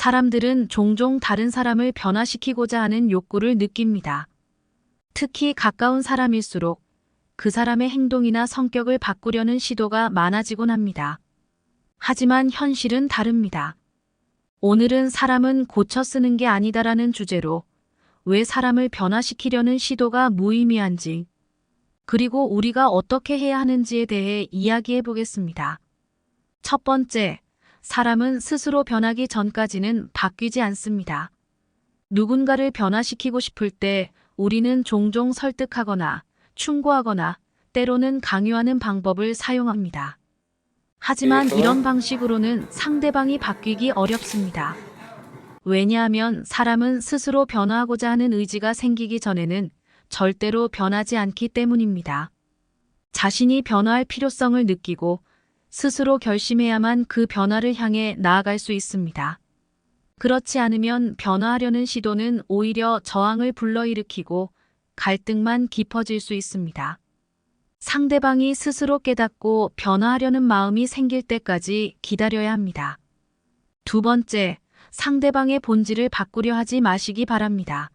사람들은 종종 다른 사람을 변화시키고자 하는 욕구를 느낍니다. 특히 가까운 사람일수록 그 사람의 행동이나 성격을 바꾸려는 시도가 많아지곤 합니다. 하지만 현실은 다릅니다. 오늘은 사람은 고쳐 쓰는 게 아니다라는 주제로 왜 사람을 변화시키려는 시도가 무의미한지, 그리고 우리가 어떻게 해야 하는지에 대해 이야기해 보겠습니다. 첫 번째, 사람은 스스로 변하기 전까지는 바뀌지 않습니다. 누군가를 변화시키고 싶을 때 우리는 종종 설득하거나 충고하거나 때로는 강요하는 방법을 사용합니다. 하지만 이런 방식으로는 상대방이 바뀌기 어렵습니다. 왜냐하면 사람은 스스로 변화하고자 하는 의지가 생기기 전에는 절대로 변하지 않기 때문입니다. 자신이 변화할 필요성을 느끼고 스스로 결심해야만 그 변화를 향해 나아갈 수 있습니다. 그렇지 않으면 변화하려는 시도는 오히려 저항을 불러일으키고 갈등만 깊어질 수 있습니다. 상대방이 스스로 깨닫고 변화하려는 마음이 생길 때까지 기다려야 합니다. 두 번째, 상대방의 본질을 바꾸려 하지 마시기 바랍니다.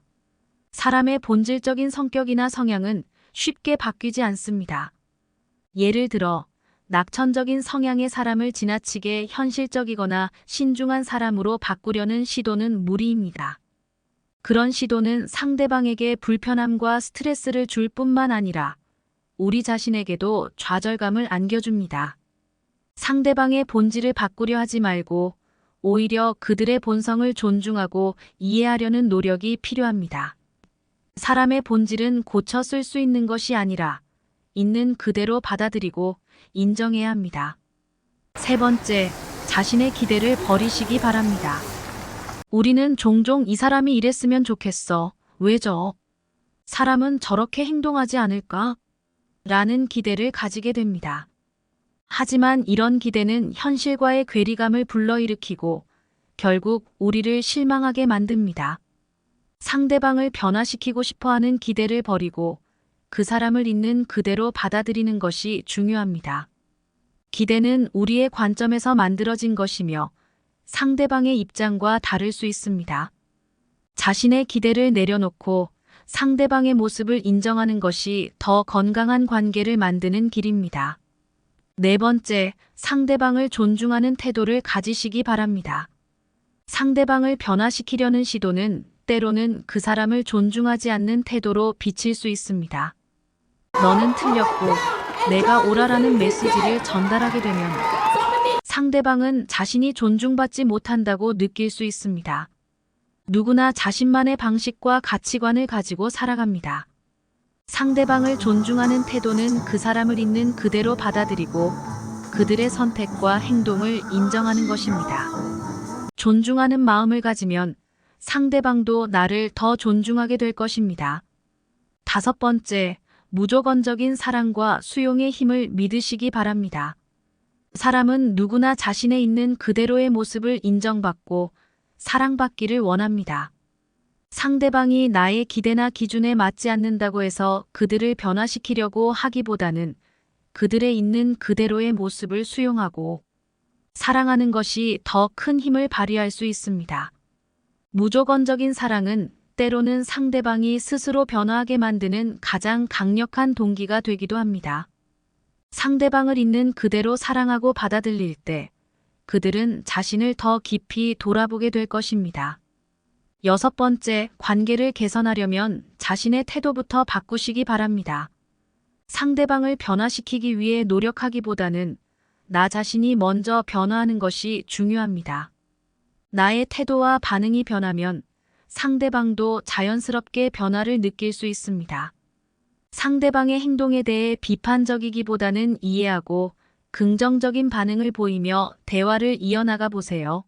사람의 본질적인 성격이나 성향은 쉽게 바뀌지 않습니다. 예를 들어, 낙천적인 성향의 사람을 지나치게 현실적이거나 신중한 사람으로 바꾸려는 시도는 무리입니다. 그런 시도는 상대방에게 불편함과 스트레스를 줄 뿐만 아니라 우리 자신에게도 좌절감을 안겨줍니다. 상대방의 본질을 바꾸려 하지 말고 오히려 그들의 본성을 존중하고 이해하려는 노력이 필요합니다. 사람의 본질은 고쳐 쓸 수 있는 것이 아니라 있는 그대로 받아들이고 인정해야 합니다. 세 번째, 자신의 기대를 버리시기 바랍니다. 우리는 종종 이 사람이 이랬으면 좋겠어. 왜죠? 사람은 저렇게 행동하지 않을까? 라는 기대를 가지게 됩니다. 하지만 이런 기대는 현실과의 괴리감을 불러일으키고 결국 우리를 실망하게 만듭니다. 상대방을 변화시키고 싶어하는 기대를 버리고 그 사람을 있는 그대로 받아들이는 것이 중요합니다. 기대는 우리의 관점에서 만들어진 것이며 상대방의 입장과 다를 수 있습니다. 자신의 기대를 내려놓고 상대방의 모습을 인정하는 것이 더 건강한 관계를 만드는 길입니다. 네 번째, 상대방을 존중하는 태도를 가지시기 바랍니다. 상대방을 변화시키려는 시도는 때로는 그 사람을 존중하지 않는 태도로 비칠 수 있습니다. 너는 틀렸고 내가 옳아라는 메시지를 전달하게 되면 상대방은 자신이 존중받지 못한다고 느낄 수 있습니다. 누구나 자신만의 방식과 가치관을 가지고 살아갑니다. 상대방을 존중하는 태도는 그 사람을 있는 그대로 받아들이고 그들의 선택과 행동을 인정하는 것입니다. 존중하는 마음을 가지면 상대방도 나를 더 존중하게 될 것입니다. 다섯 번째, 무조건적인 사랑과 수용의 힘을 믿으시기 바랍니다. 사람은 누구나 자신의 있는 그대로의 모습을 인정받고 사랑받기를 원합니다. 상대방이 나의 기대나 기준에 맞지 않는다고 해서 그들을 변화시키려고 하기보다는 그들의 있는 그대로의 모습을 수용하고 사랑하는 것이 더 큰 힘을 발휘할 수 있습니다. 무조건적인 사랑은 때로는 상대방이 스스로 변화하게 만드는 가장 강력한 동기가 되기도 합니다. 상대방을 있는 그대로 사랑하고 받아들일 때 그들은 자신을 더 깊이 돌아보게 될 것입니다. 여섯 번째, 관계를 개선하려면 자신의 태도부터 바꾸시기 바랍니다. 상대방을 변화시키기 위해 노력하기보다는 나 자신이 먼저 변화하는 것이 중요합니다. 나의 태도와 반응이 변하면 상대방도 자연스럽게 변화를 느낄 수 있습니다. 상대방의 행동에 대해 비판적이기보다는 이해하고 긍정적인 반응을 보이며 대화를 이어나가 보세요.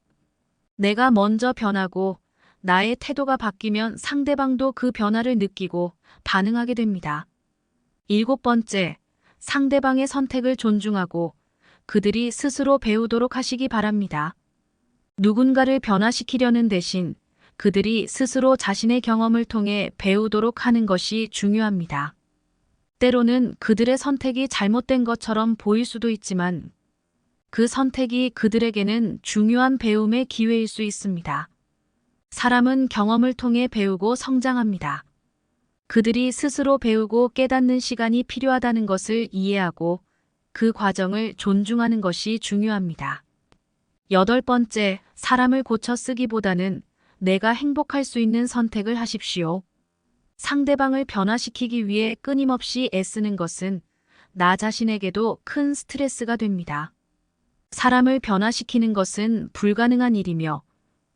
내가 먼저 변하고 나의 태도가 바뀌면 상대방도 그 변화를 느끼고 반응하게 됩니다. 일곱 번째, 상대방의 선택을 존중하고 그들이 스스로 배우도록 하시기 바랍니다. 누군가를 변화시키려는 대신 그들이 스스로 자신의 경험을 통해 배우도록 하는 것이 중요합니다. 때로는 그들의 선택이 잘못된 것처럼 보일 수도 있지만 그 선택이 그들에게는 중요한 배움의 기회일 수 있습니다. 사람은 경험을 통해 배우고 성장합니다. 그들이 스스로 배우고 깨닫는 시간이 필요하다는 것을 이해하고 그 과정을 존중하는 것이 중요합니다. 8번째, 사람을 고쳐 쓰기보다는 내가 행복할 수 있는 선택을 하십시오. 상대방을 변화시키기 위해 끊임없이 애쓰는 것은 나 자신에게도 큰 스트레스가 됩니다. 사람을 변화시키는 것은 불가능한 일이며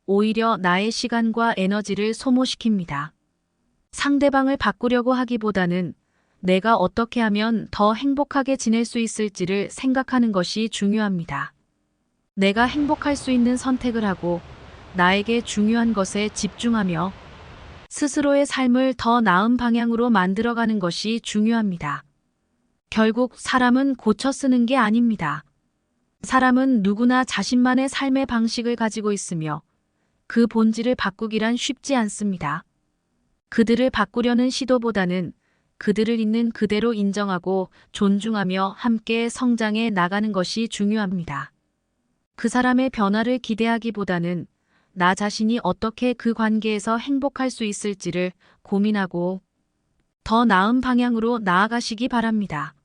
오히려 나의 시간과 에너지를 소모시킵니다. 상대방을 바꾸려고 하기보다는 내가 어떻게 하면 더 행복하게 지낼 수 있을지를 생각하는 것이 중요합니다. 내가 행복할 수 있는 선택을 하고 나에게 중요한 것에 집중하며 스스로의 삶을 더 나은 방향으로 만들어가는 것이 중요합니다. 결국 사람은 고쳐 쓰는 게 아닙니다. 사람은 누구나 자신만의 삶의 방식을 가지고 있으며 그 본질을 바꾸기란 쉽지 않습니다. 그들을 바꾸려는 시도보다는 그들을 있는 그대로 인정하고 존중하며 함께 성장해 나가는 것이 중요합니다. 그 사람의 변화를 기대하기보다는 나 자신이 어떻게 그 관계에서 행복할 수 있을지를 고민하고 더 나은 방향으로 나아가시기 바랍니다.